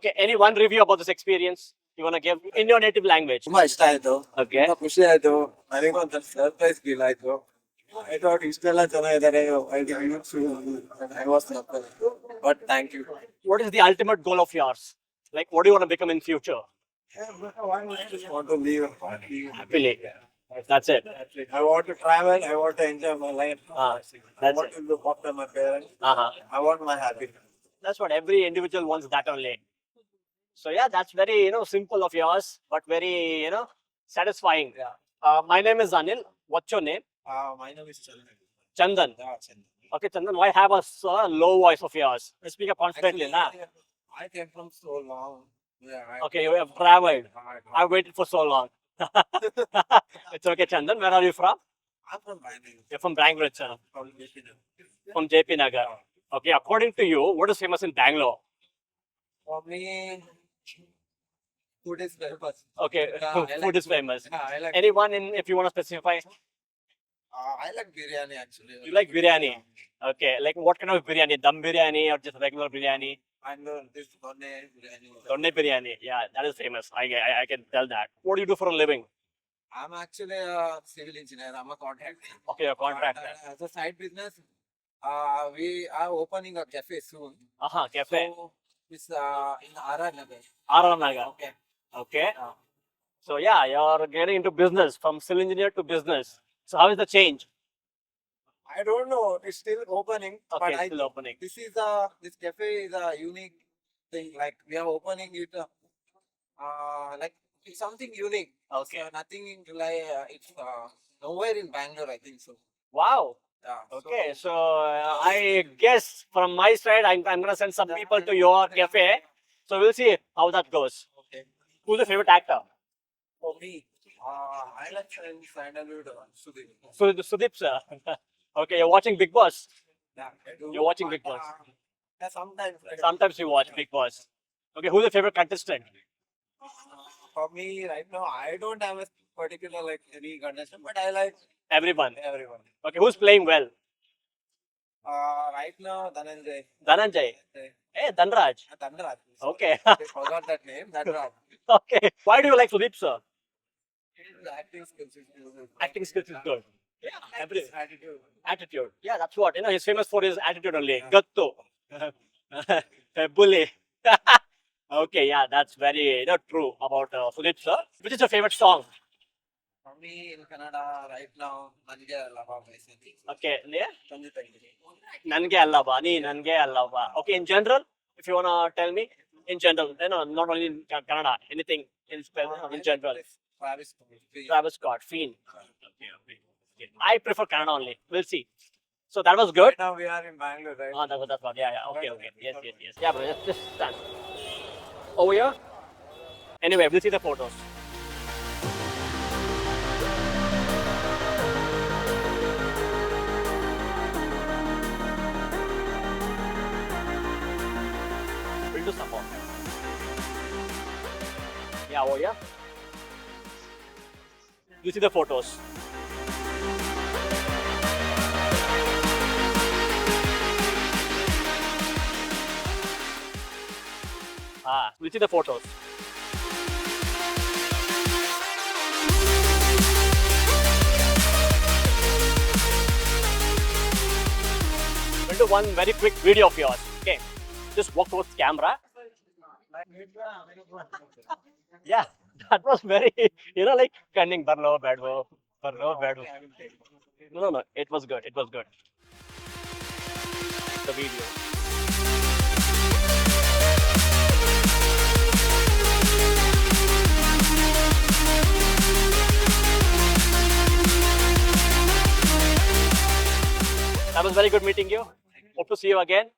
Okay, any one review about this experience you want to give in your native language? ತುಂಬಾ ಇಷ್ಟ ಆಯ್ತು. Okay. ತುಂಬಾ ಖುಷಿ ಆಯ್ತು. ನನಗೆ ಒಂಥರ ಸರ್ಪ್ರೈಸ್ ಫೀಲ್ ಆಯ್ತು. I thought ಇಷ್ಟೆಲ್ಲ ಚೆನ್ನಾಗಿದ್ದಾರೆ. I was surprised. But thank you. What is the ultimate goal of yours? Like, what do you want to become in future? I just want to live Happily. That's it. I want to travel. I want to enjoy my life. I That's want it. to look after my parents. Uh-huh. I want my happiness. That's what every individual wants, that only. So yeah, that's very, simple of yours, but very, satisfying. Yeah. My name is Anil. What's your name? My name is Chandan. Chandan. Yeah, Chandan. Okay, Chandan, why have a low voice of yours? Speak up confidently, nah? I came from so long. Yeah. Okay, you have traveled. I waited for so long. It's okay, Chandan. Where are you from? I'm from Bangalore. You're from Bangalore, sir. From Bangalore. From JP Nagar. Okay, according to you, what is famous in Bangalore? For me, food is famous. Okay, Yeah, I food like is famous. Yeah, I like. Anyone if you want to specify? I like biryani actually. You like biryani? Okay, like what kind of biryani? Dum biryani or just regular biryani? I know this donne biryani. Donne biryani. Yeah, that is famous. I can tell that. What do you do for a living? I'm actually a civil engineer. I'm a contractor. Okay, you're a contractor. As a side business, we are opening a cafe soon. Cafe. So it's in RR Nagar. R.R. Nagar. Okay. Okay. So yeah, you're getting into business from civil engineer to business. So how is the change? I don't know. It's still opening. Okay, but it's still opening. This cafe is a unique thing. Like we are opening it. Like it's something unique. Okay. So nothing like it's nowhere in Bangalore. I think so. Wow. Yeah. Okay, so I guess from my side, I'm gonna send some people to your cafe. So we'll see how that goes. Okay. Who's your favorite actor? For me, I like Sandalwood Sudhir. Sudeep, sir. Okay, you're watching Big Boss. Yeah, I do. You're watching Big Boss. Yeah, sometimes. Sometimes you watch Big Boss. Okay, who's your favorite contestant? For me, right now, I don't have a particular like any contestant, but I like Everyone. everyone. Okay, who's playing well? Right now, Dhananjay. Dhananjay. Hey, Dhanraj. Dhanraj. Okay. I forgot that name. Dhanraj. Okay. Why do you like Sudeep, sir? The acting skills is good. Acting skills is good. Yeah, Every- attitude. Attitude. Yeah, that's what. He's famous for his attitude only. Gatto. Bully. Okay, yeah, that's very true about Sudeep, sir. Which is your favorite song? For me, in Canada, right now, Nange Lava Vaisani. Okay, yeah? Sanjit Agni. Nange allava, nee nange allava. Okay, in general, if you wanna tell me, in general, not only in Canada, anything in general. Travis Scott. Travis Scott, Fiend. Okay. I prefer Canada only. We'll see. So that was good. Right now, we are in Bangalore, right? That's what. Yeah. Okay. Yes. Yeah, bro, just stand. Over here. Anyway, we'll see the photos. We'll do some more. Yeah, over here. You see the photos. We'll see the photos. We'll do one very quick video of yours. Okay. Just walk towards camera. Yeah, that was very, like cunning. Barlo, badwo. No. It was good. The video. That was very good meeting you. Hope to see you again.